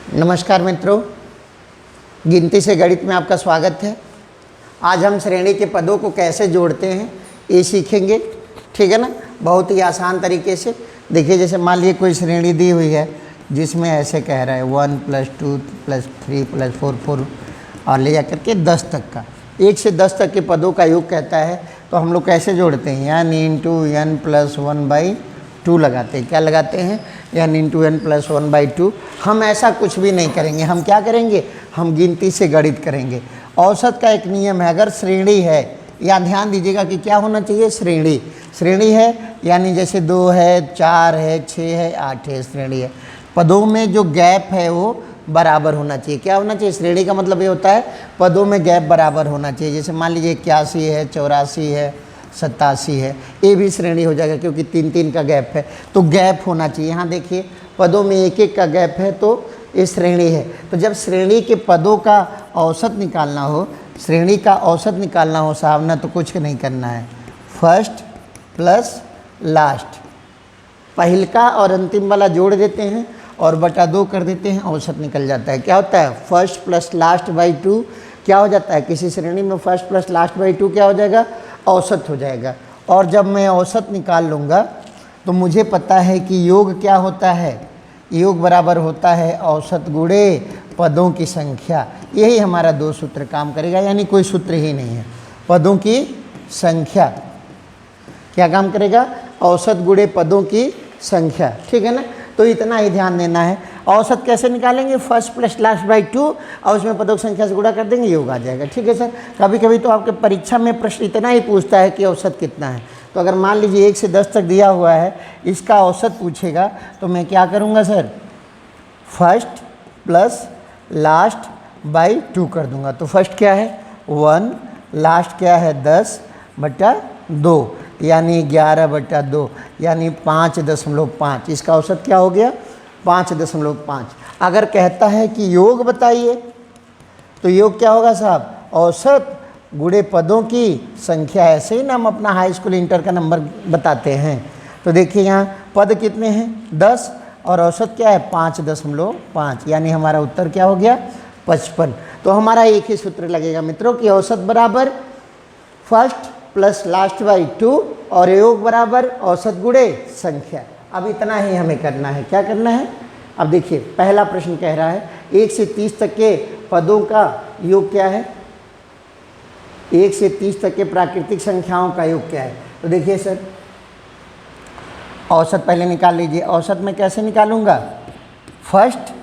नमस्कार मित्रों, गिनती से गणित में आपका स्वागत है। आज हम श्रेणी के पदों को कैसे जोड़ते हैं ये सीखेंगे, ठीक है ना। बहुत ही आसान तरीके से। देखिए, जैसे मान लीजिए कोई श्रेणी दी हुई है जिसमें ऐसे कह रहा है 1 + 2 + 3 + 4 4 और ले जाकर के 10 तक का, 1 से 10 तक के पदों का योग कहता है। तो हम लोग कैसे जोड़ते हैं? n × n + 1/2 लगाते हैं। क्या लगाते हैं? n × n + 1/2। हम ऐसा कुछ भी नहीं करेंगे। हम क्या करेंगे? हम गिनती से गणित करेंगे। औसत का एक नियम है, अगर श्रेणी है, या ध्यान दीजिएगा कि क्या होना चाहिए? श्रेणी। श्रेणी है यानी जैसे 2 है, 4 है, 6 है, 8 है, श्रेणी है। पदों में जो गैप है वो बराबर होना चाहिए। क्या होना चाहिए? श्रेणी का मतलब ये होता है पदों में गैप बराबर होना चाहिए। जैसे मान लीजिए 81 है, 84 है, 87 है, ये भी श्रेणी हो जाएगा क्योंकि 3 का गैप है। तो गैप होना चाहिए। यहाँ देखिए, पदों में 1 का गैप है तो ये श्रेणी है। तो जब श्रेणी के पदों का औसत निकालना हो, श्रेणी का औसत निकालना हो साहब ना, तो कुछ नहीं करना है। फर्स्ट प्लस लास्ट, पहिलका और अंतिम वाला जोड़ देते हैं और बटा 2 कर देते हैं, औसत निकल जाता है। क्या होता है? फर्स्ट प्लस लास्ट बाई 2 क्या हो जाता है? किसी श्रेणी में फर्स्ट प्लस लास्ट बाई 2 क्या हो जाएगा? औसत हो जाएगा। और जब मैं औसत निकाल लूँगा तो मुझे पता है कि योग क्या होता है? योग बराबर होता है औसत गुणे पदों की संख्या। यही हमारा 2 सूत्र काम करेगा, यानी कोई सूत्र ही नहीं है। पदों की संख्या क्या काम करेगा? औसत गुणे पदों की संख्या, ठीक है ना। तो इतना ही ध्यान देना है। औसत कैसे निकालेंगे? फर्स्ट प्लस लास्ट बाई 2 और उसमें पदों की संख्या से गुणा कर देंगे, योग आ जाएगा। ठीक है सर। कभी कभी तो आपके परीक्षा में प्रश्न इतना ही पूछता है कि औसत कितना है। तो अगर मान लीजिए 1 से 10 तक दिया हुआ है, इसका औसत पूछेगा तो मैं क्या करूँगा sir? First plus last by 2 कर दूँगा। तो फर्स्ट क्या है? 1, लास्ट क्या है? 10/2 यानी 11/2 यानी 5.5। इसका औसत क्या हो गया? 5.5। अगर कहता है कि योग बताइए तो योग क्या होगा साहब? औसत गुणे पदों की संख्या। ऐसे ही ना हम अपना हाई स्कूल इंटर का नंबर बताते हैं। तो देखिए यहाँ पद कितने हैं? 10 और औसत क्या है? 5.5 यानी हमारा उत्तर क्या हो गया? 55। तो हमारा एक ही सूत्र लगेगा मित्रों कि औसत बराबर फर्स्ट प्लस लास्ट बाई 2 और योग बराबर औसत गुणे संख्या। अब इतना ही हमें करना है। क्या करना है? अब देखिए, पहला प्रश्न कह रहा है 1 से 30 तक के पदों का योग क्या है? 1 से 30 तक के प्राकृतिक संख्याओं का योग क्या है? तो देखिए सर, औसत पहले निकाल लीजिए। औसत में कैसे निकालूंगा? First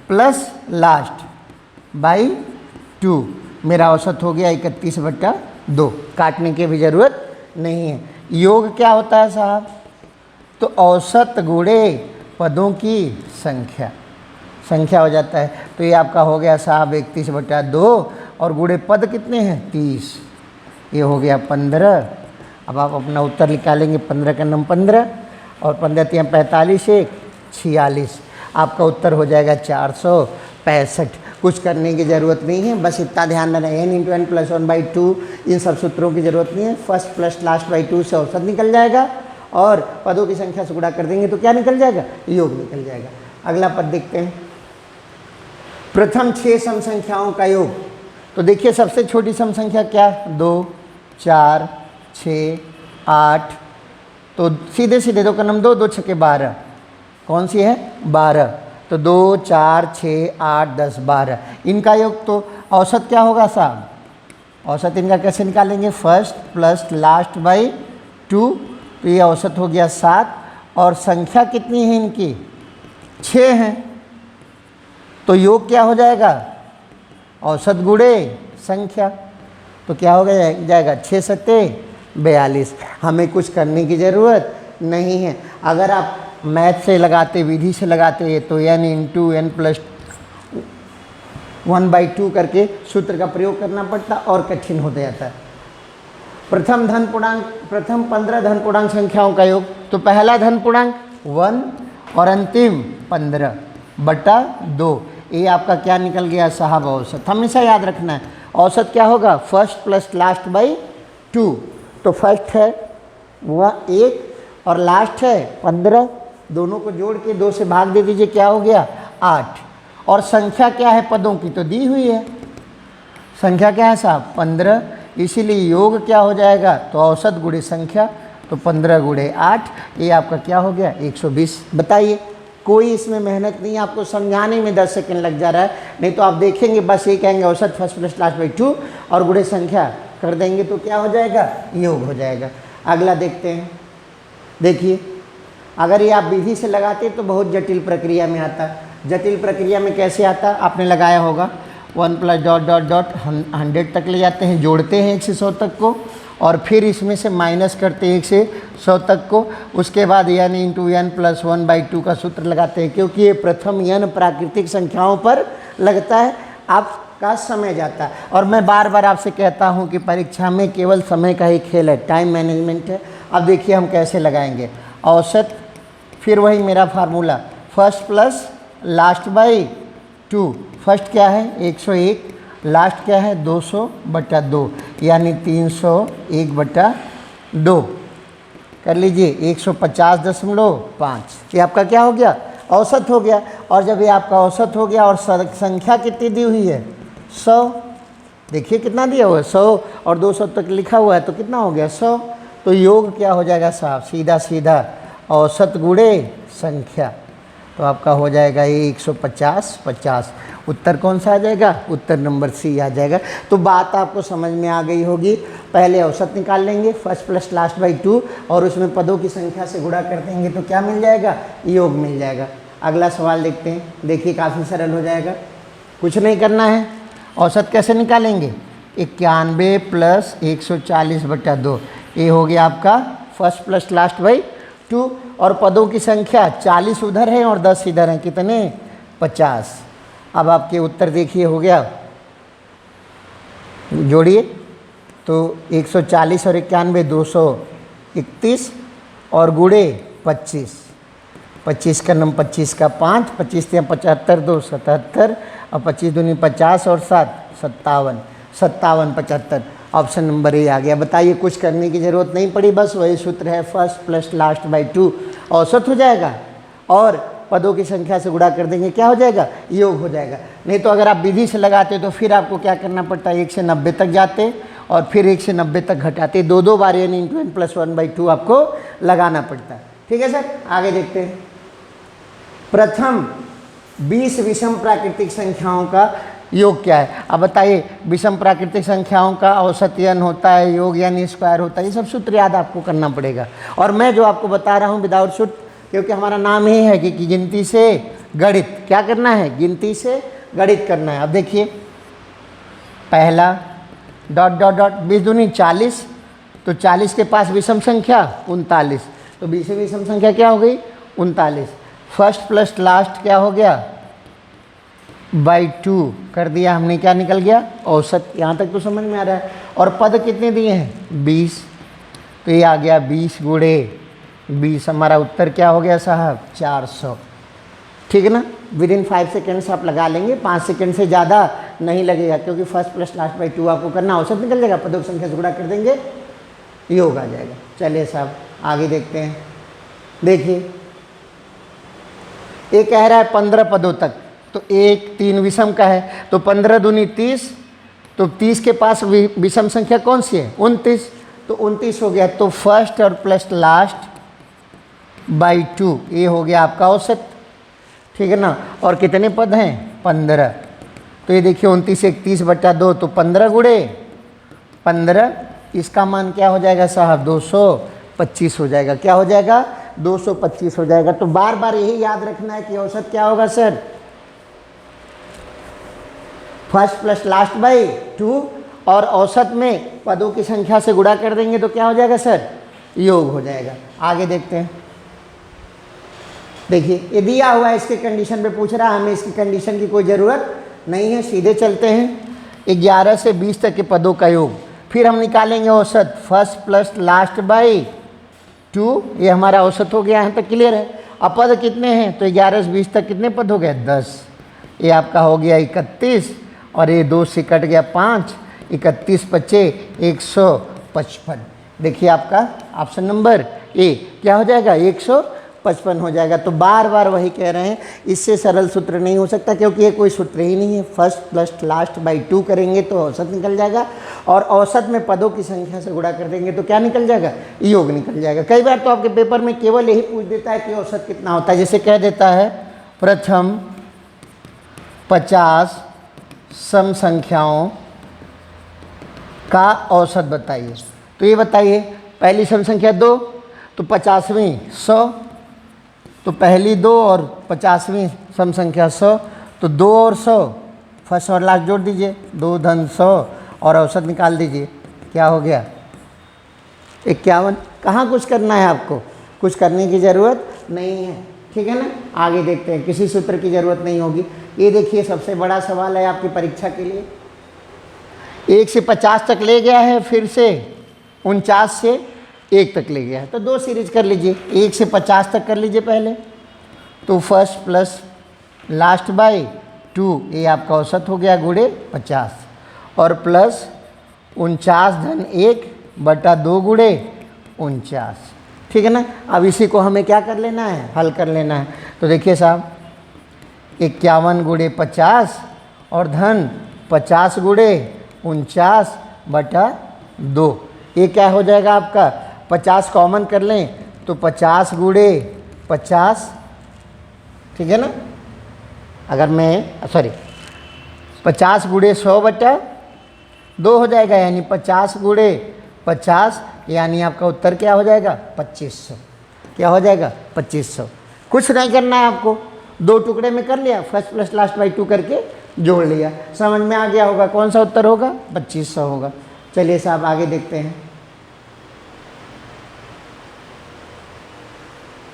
plus last by 2। मेरा औसत हो गया 31/2। काटने की भी ज़रूरत नहीं है। योग क्या होता है साहब? तो औसत गुणे पदों की संख्या हो जाता है। तो ये आपका हो गया साहब 31/2 और गुणे पद कितने हैं? 30। ये हो गया 15। अब आप अपना उत्तर निकालेंगे। 15 का नम 15 और 15 × 45 = 46। आपका उत्तर हो जाएगा 465। कुछ करने की ज़रूरत नहीं है, बस इतना ध्यान रखना है n × n + 1/2 इन सब सूत्रों की ज़रूरत नहीं है। फर्स्ट प्लस लास्ट बाई 2 से औसत निकल जाएगा और पदों की संख्या से गुणा कर देंगे तो क्या निकल जाएगा? योग निकल जाएगा। अगला पद देखते हैं, प्रथम 6 सम संख्याओं का योग। तो देखिए, सबसे छोटी सम संख्या क्या? 2, 4, 6, 8। तो सीधे सीधे 2 का नम 2, 2 छक्के 12। कौन सी है? 12। तो 2, 4, 6, 8, 10, 12 इनका योग। तो औसत क्या होगा साहब? औसत इनका कैसे निकालेंगे? First plus last by 2। तो ये औसत हो गया 7 और संख्या कितनी है इनकी? 6 हैं। तो योग क्या हो जाएगा? औसत गुणे संख्या। तो क्या हो जाएगा? 6 × 7 = 42। हमें कुछ करने की ज़रूरत नहीं है। अगर आप मैथ से लगाते, विधि से लगाते तो n × n + 1/2 करके सूत्र का प्रयोग करना पड़ता और कठिन हो जाता है। प्रथम 15 धन पूर्णांक संख्याओं का योग। तो पहला धन पूर्णांक 1 और अंतिम 15/2। ये आपका क्या निकल गया साहब? औसत। हमेशा याद रखना है औसत क्या होगा? First plus last by 2। तो फर्स्ट है वह 1 और लास्ट है 15। दोनों को जोड़ के 2 से भाग दे दीजिए, क्या हो गया? 8। और संख्या क्या है पदों की तो दी हुई है, संख्या क्या है साहब 15, इसीलिए योग क्या हो जाएगा तो औसत गुणे संख्या, तो 15 गुणे 8, ये आपका क्या हो गया 120। बताइए, कोई इसमें मेहनत नहीं, आपको समझाने में 10 सेकंड लग जा रहा है, नहीं तो आप देखेंगे बस ये कहेंगे औसत फर्स्ट प्लस लास्ट बाई 2 और गुणे संख्या कर देंगे तो क्या हो जाएगा योग हो जाएगा। अगला देखते हैं। देखिए, अगर ये आप विधि से लगाते तो बहुत जटिल प्रक्रिया में आता। जटिल प्रक्रिया में कैसे आता, आपने लगाया होगा 1 प्लस डॉट डॉट डॉट 100 तक ले जाते हैं, जोड़ते हैं 1 से 100 तक को, और फिर इसमें से माइनस करते हैं 1 से 100 तक को, उसके बाद n इंटू n प्लस 1/2 का सूत्र लगाते हैं, क्योंकि ये प्रथम n प्राकृतिक संख्याओं पर लगता है, आपका समय जाता है। और मैं बार बार आपसे कहता हूँ कि परीक्षा में केवल समय का ही खेल है, टाइम मैनेजमेंट है। अब देखिए हम कैसे लगाएंगे औसत, फिर वही मेरा formula first plus last by 2। First क्या है 101, लास्ट क्या है 200/2, यानी 301/2 कर लीजिए 150.5। ये आपका क्या हो गया औसत हो गया। और जब ये आपका औसत हो गया और संख्या कितनी दी हुई है 100, देखिए कितना दिया हुआ है 100 और 200 तक लिखा हुआ है तो कितना हो गया 100। तो योग क्या हो जाएगा साहब, सीधा सीधा औसत गुणे संख्या, तो आपका हो जाएगा ये 150/50। उत्तर कौन सा आ जाएगा, उत्तर नंबर सी आ जाएगा। तो बात आपको समझ में आ गई होगी। पहले औसत निकाल लेंगे फर्स्ट प्लस लास्ट बाई 2 और उसमें पदों की संख्या से गुणा कर देंगे तो क्या मिल जाएगा, योग मिल जाएगा। अगला सवाल देखते हैं। देखिए काफ़ी सरल हो जाएगा, कुछ नहीं करना है। औसत कैसे निकालेंगे, 91 प्लस 140/2, ये हो गया आपका फर्स्ट प्लस लास्ट बाई 2, और पदों की संख्या 40 उधर है और 10 इधर हैं, कितने 50। अब आपके उत्तर देखिए हो गया, जोड़िए तो 140 और 91 231 और गुणे 25, 25 का नम 25 का 5, 25 या 75 2 77 और 25 दूनी 50 और 7 57, 57 75। ऑप्शन नंबर ए आ गया। बताइए, कुछ करने की ज़रूरत नहीं पड़ी, बस वही सूत्र है फर्स्ट प्लस लास्ट बाई 2, औसत हो जाएगा और पदों की संख्या से गुणा कर देंगे, क्या हो जाएगा योग हो जाएगा। नहीं तो अगर आप विधि से लगाते तो फिर आपको क्या करना पड़ता है, 1 से 90 तक जाते और फिर 1 से 90 तक घटाते, दो बार n इंटू n प्लस 1/2 आपको लगाना पड़ता है। ठीक है सर, आगे देखते हैं। प्रथम 20 विषम प्राकृतिक संख्याओं का योग क्या है। अब बताइए, विषम प्राकृतिक संख्याओं का औसत n होता है, योग यानी स्क्वायर होता है, ये सब सूत्र याद आपको करना पड़ेगा। और मैं जो आपको बता रहा हूँ विदाउट सूत्र, क्योंकि हमारा नाम ही है कि गिनती से गणित क्या करना है, गिनती से गणित करना है। अब देखिए, पहला डॉट डॉट डॉट 20 दूनी 40, तो 40 के पास विषम संख्या 39, तो 20वीं विषम संख्या क्या हो गई 39। फर्स्ट प्लस लास्ट क्या हो गया बाई 2 कर दिया हमने, क्या निकल गया औसत। यहाँ तक तो समझ में आ रहा है। और पद कितने दिए हैं 20, तो ये आ गया 20 गुणे 20, हमारा उत्तर क्या हो गया साहब 400। ठीक है ना, विद इन 5 सेकेंड्स आप लगा लेंगे, 5 सेकेंड से ज़्यादा नहीं लगेगा, क्योंकि फर्स्ट प्लस लास्ट बाई 2 आपको करना, औसत निकल जाएगा, पदों की संख्या से गुणा कर देंगे, योग आ जाएगा। चलिए साहब आगे देखते हैं। देखिए, ये कह रहा है 15 पदों तक, तो 1 3 विषम का है, तो 15 दूनी 30, तो 30 के पास विषम संख्या कौन सी है 29, तो 29 हो गया। तो फर्स्ट और प्लस लास्ट बाई 2, ये हो गया आपका औसत। ठीक है ना, और कितने पद हैं 15, तो ये देखिए 29 31/2, तो 15 गुणे 15, इसका मान क्या हो जाएगा साहब 225 हो जाएगा। क्या हो जाएगा 225 हो जाएगा। तो बार बार यही याद रखना है कि औसत क्या होगा sir, first plus last by 2, और औसत में पदों की संख्या से गुणा कर देंगे तो क्या हो जाएगा सर, योग हो जाएगा। आगे देखते हैं। देखिए, ये दिया हुआ है, इसके कंडीशन पे पूछ रहा है, हमें इसकी कंडीशन की कोई ज़रूरत नहीं है, सीधे चलते हैं। 11 से 20 तक के पदों का योग, फिर हम निकालेंगे औसत फर्स्ट प्लस लास्ट बाई 2, ये हमारा औसत हो गया, यहाँ तक क्लियर है। अब पद कितने हैं, तो 11 से 20 तक कितने पद हो गए 10, ये आपका हो गया 31, और ये 2 से कट गया 5, 31 बचे 155। देखिए आपका ऑप्शन नंबर ए क्या हो जाएगा 155। 55 हो जाएगा। तो बार बार वही कह रहे हैं, इससे सरल सूत्र नहीं हो सकता, क्योंकि ये कोई सूत्र ही नहीं है। फर्स्ट प्लस लास्ट बाई 2 करेंगे तो औसत निकल जाएगा, और औसत में पदों की संख्या से गुणा कर देंगे तो क्या निकल जाएगा, योग निकल जाएगा। कई बार तो आपके पेपर में केवल यही पूछ देता है कि औसत कितना होता है। जैसे कह देता है प्रथम 50 सम संख्याओं का औसत बताइए। तो ये बताइए, पहली सम संख्या 2, तो 50वीं 100, तो पहली 2 और 50वीं सम संख्या 100, तो 2 और 100 फर्स्ट और लास्ट जोड़ दीजिए, 2 धन 100 और औसत निकाल दीजिए। क्या हो गया, 51। कहाँ कुछ करना है आपको, कुछ करने की ज़रूरत नहीं है, ठीक है ना। आगे देखते हैं, किसी सूत्र की ज़रूरत नहीं होगी। ये देखिए सबसे बड़ा सवाल है आपकी परीक्षा के लिए, 1 से 50 तक ले गया है, फिर से 49 से 1 तक ले गया है। तो 2 सीरीज कर लीजिए, 1 से 50 तक कर लीजिए पहले, तो फर्स्ट प्लस लास्ट बाई 2, ये आपका औसत हो गया गुणे 50, और प्लस 49 धन 1 बटा 2 गुणे 49, ठीक है ना। अब इसी को हमें क्या कर लेना है, हल कर लेना है। तो देखिए साहब, 51 गुणे 50 और धन 50 गुणे 49 बटा 2, ये क्या हो जाएगा आपका, 50 कॉमन कर लें तो 50 गुणे 50, ठीक है ना। अगर मैं 50 गुणे 100 बटा 2 हो जाएगा, यानी 50 गुणे 50, यानी आपका उत्तर क्या हो जाएगा, 2500। क्या हो जाएगा, 2500। कुछ नहीं करना है आपको, 2 टुकड़े में कर लिया, फर्स्ट प्लस लास्ट बाई 2 करके जोड़ लिया, समझ में आ गया होगा कौन सा उत्तर होगा, 2500 होगा। चलिए साहब आगे देखते हैं,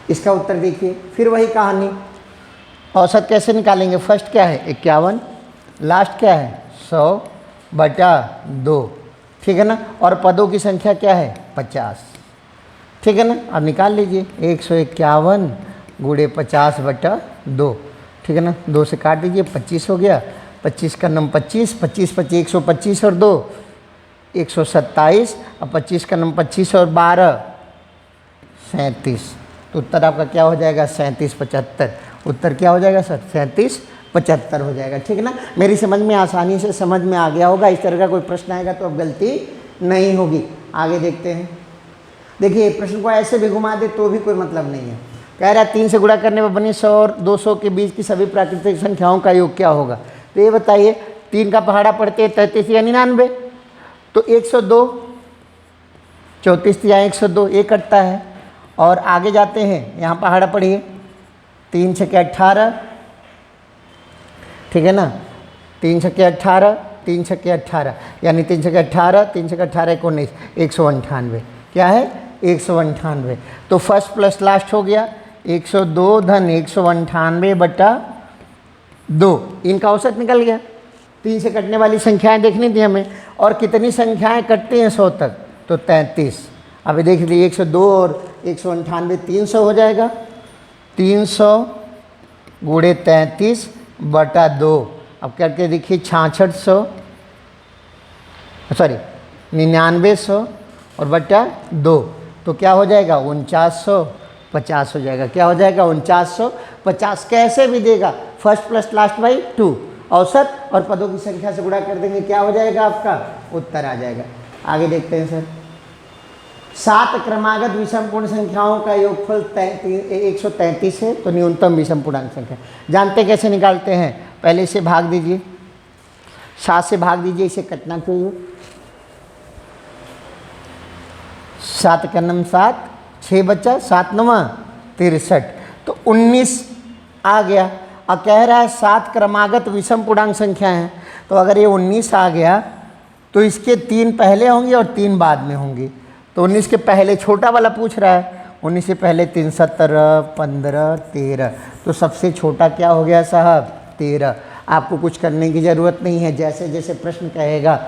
इसका उत्तर देखिए। फिर वही कहानी, औसत कैसे निकालेंगे, फर्स्ट क्या है 51, लास्ट क्या है 100 बटा 2, ठीक है ना, और पदों की संख्या क्या है 50, ठीक है ना। अब निकाल लीजिए, 151 गुणे 50 बटा 2, ठीक है ना, 2 से काट दीजिए, 25 हो गया, 25 का नम 25, 25 25 125 और 2 127, और 25 का नम 25 और 12 37, तो उत्तर आपका क्या हो जाएगा 3775। उत्तर क्या हो जाएगा सर, 3775 हो जाएगा, ठीक है ना। मेरी समझ में आसानी से समझ में आ गया होगा। इस तरह का कोई प्रश्न आएगा तो अब गलती नहीं होगी। आगे देखते हैं, देखिए प्रश्न को ऐसे भी घुमा दे तो भी कोई मतलब नहीं है। कह रहा है 3 से गुणा करने पर बनी 100 और 200 के बीच की सभी प्राकृतिक संख्याओं का योग क्या होगा। तो ये बताइए, 3 का पहाड़ा पड़ते 33 या 99, तो 102, 34 या 102 ये कटता है। और आगे जाते हैं, यहाँ पहाड़ा पढ़िए, 3 छक्के 18, ठीक है ना, 3 छक्के 18, 3 छक्के 18, यानी 3 छक्के 18, 3 छक्के 18 19, 198, क्या है 198। तो फर्स्ट प्लस लास्ट हो गया 102 धन 198 बटा 2, इनका औसत निकल गया। 3 से कटने वाली संख्याएं देखनी थी हमें, और कितनी संख्याएं कटती हैं 100 तक, तो 33। अभी देख लीजिए, 102 और 198 300 हो जाएगा, 300 गुणे 33 बटा 2, अब करके देखिए 6600, 9900 और बटा 2, तो क्या हो जाएगा 4950 हो जाएगा। क्या हो जाएगा 4950। कैसे भी देगा, फर्स्ट प्लस लास्ट बाई 2, औसत और पदों की संख्या से गुणा कर देंगे, क्या हो जाएगा आपका उत्तर आ जाएगा। आगे देखते हैं सर, 7 क्रमागत विषम पूर्ण संख्याओं का योगफल 133 है, तो न्यूनतम विषम पूर्णांक संख्या जानते कैसे निकालते हैं, पहले इसे भाग दीजिए, 7 से भाग दीजिए, इसे कटना चाहिए, 7 का नम 7, 6 बचा, 7 9 63, तो 19 आ गया। अब कह रहा है 7 क्रमागत विषम पूर्णांक संख्या है, तो अगर ये 19 आ गया तो इसके 3 पहले होंगे और 3 बाद में होंगी। तो 19 के पहले छोटा वाला पूछ रहा है, 19 से पहले 3 17 15 13, तो सबसे छोटा क्या हो गया साहब 13। आपको कुछ करने की ज़रूरत नहीं है, जैसे जैसे प्रश्न कहेगा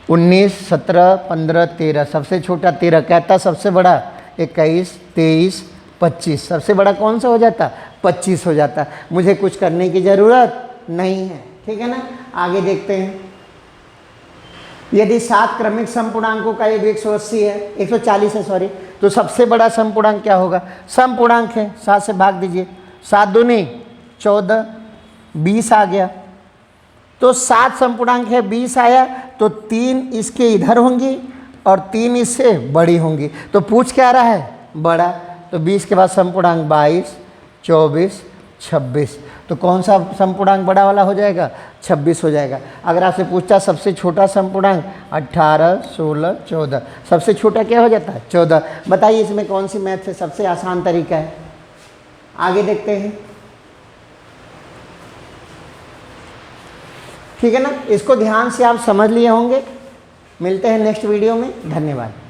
19 17 15 13, सबसे छोटा 13, कहता सबसे बड़ा 21 23 25, सबसे बड़ा कौन सा हो जाता 25 हो जाता। मुझे कुछ करने की ज़रूरत नहीं है, ठीक है ना। आगे देखते हैं, यदि 7 क्रमिक समपूर्णांकों का योग 180 है, 140 है सॉरी, तो सबसे बड़ा समपूर्णांक क्या होगा? समपूर्णांक है, 7 से भाग दीजिए, 7 दूनी 14, 20 आ गया। तो 7 समपूर्णांक है, 20 आया, तो 3 इसके इधर होंगी और 3 इससे बड़ी होंगी। तो पूछ क्या रहा है? बड़ा। तो 20 के बाद समपूर्णांक 22, 24, 26। तो कौन सा समपूर्णांक बड़ा वाला हो जाएगा? 26 हो जाएगा। अगर आपसे पूछता सबसे छोटा समपूर्णांक 18, 16, 14, सबसे छोटा क्या हो जाता है? 14। बताइए इसमें कौन सी मैथ है सबसे आसान तरीका है? आगे देखते हैं, ठीक है ना। इसको ध्यान से आप समझ लिए होंगे। मिलते हैं नेक्स्ट वीडियो में, धन्यवाद।